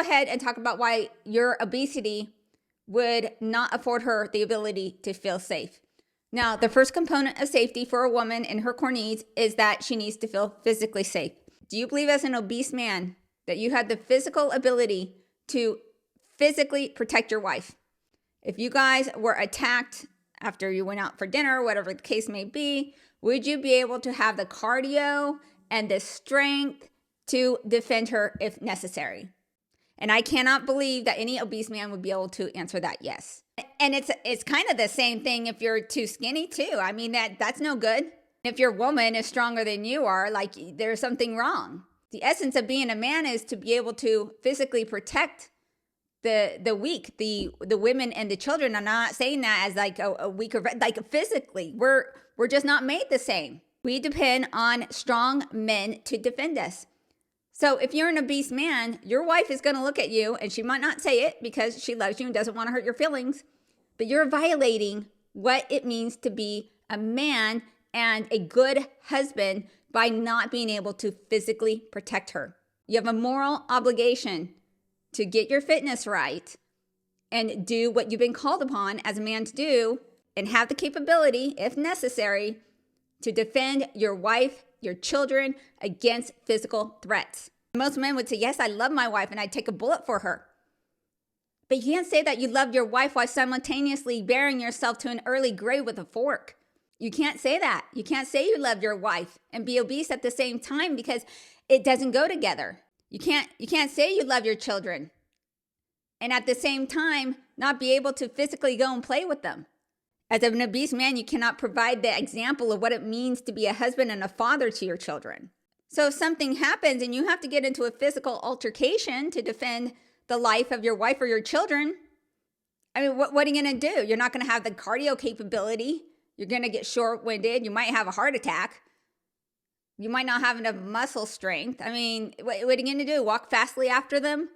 Go ahead and talk about why your obesity would not afford her the ability to feel safe. Now, the first component of safety for a woman in her core needs is that she needs to feel physically safe. Do you believe as an obese man that you had the physical ability to physically protect your wife? If you guys were attacked after you went out for dinner, whatever the case may be, would you be able to have the cardio and the strength to defend her if necessary? And I cannot believe that any obese man would be able to answer that yes. And it's kind of the same thing if you're too skinny too. I mean, that's no good. If your woman is stronger than you are, like there's something wrong. The essence of being a man is to be able to physically protect the weak, the women and the children. I'm not saying that as like a weaker, like physically, we're just not made the same. We depend on strong men to defend us. So if you're an obese man, your wife is going to look at you, and she might not say it because she loves you and doesn't want to hurt your feelings, but you're violating what it means to be a man and a good husband by not being able to physically protect her. You have a moral obligation to get your fitness right and do what you've been called upon as a man to do, and have the capability, if necessary, to defend your wife, your children against physical threats. Most men would say, yes, I love my wife and I'd take a bullet for her. But you can't say that you love your wife while simultaneously burying yourself to an early grave with a fork. You can't say that. You can't say you love your wife and be obese at the same time, because it doesn't go together. You can't say you love your children and at the same time not be able to physically go and play with them. As an obese man, you cannot provide the example of what it means to be a husband and a father to your children. So if something happens and you have to get into a physical altercation to defend the life of your wife or your children, I mean, what are you going to do? You're not going to have the cardio capability. You're going to get short-winded. You might have a heart attack. You might not have enough muscle strength. I mean, what are you going to do? Walk fastly after them?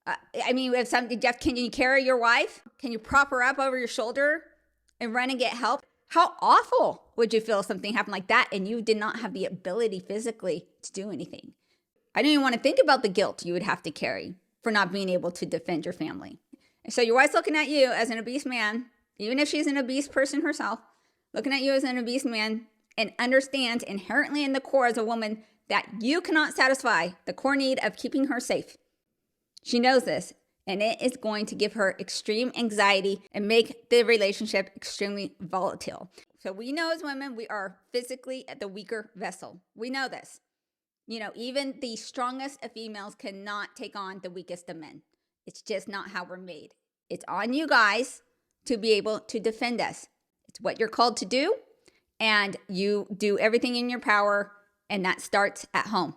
I mean, if something, Jeff, can you carry your wife? Can you prop her up over your shoulder and run and get help? How awful would you feel if something happened like that and you did not have the ability physically to do anything? I don't even want to think about the guilt you would have to carry for not being able to defend your family. And so your wife's looking at you as an obese man, even if she's an obese person herself, looking at you as an obese man, and understands inherently in the core as a woman that you cannot satisfy the core need of keeping her safe. She knows this, and it is going to give her extreme anxiety and make the relationship extremely volatile. So we know as women, we are physically the weaker vessel. We know this. You know, even the strongest of females cannot take on the weakest of men. It's just not how we're made. It's on you guys to be able to defend us. It's what you're called to do, and you do everything in your power, and that starts at home.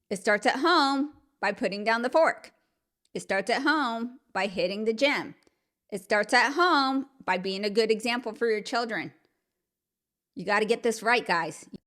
It starts at home by putting down the fork. It starts at home by hitting the gym. It starts at home by being a good example for your children. You got to get this right, guys.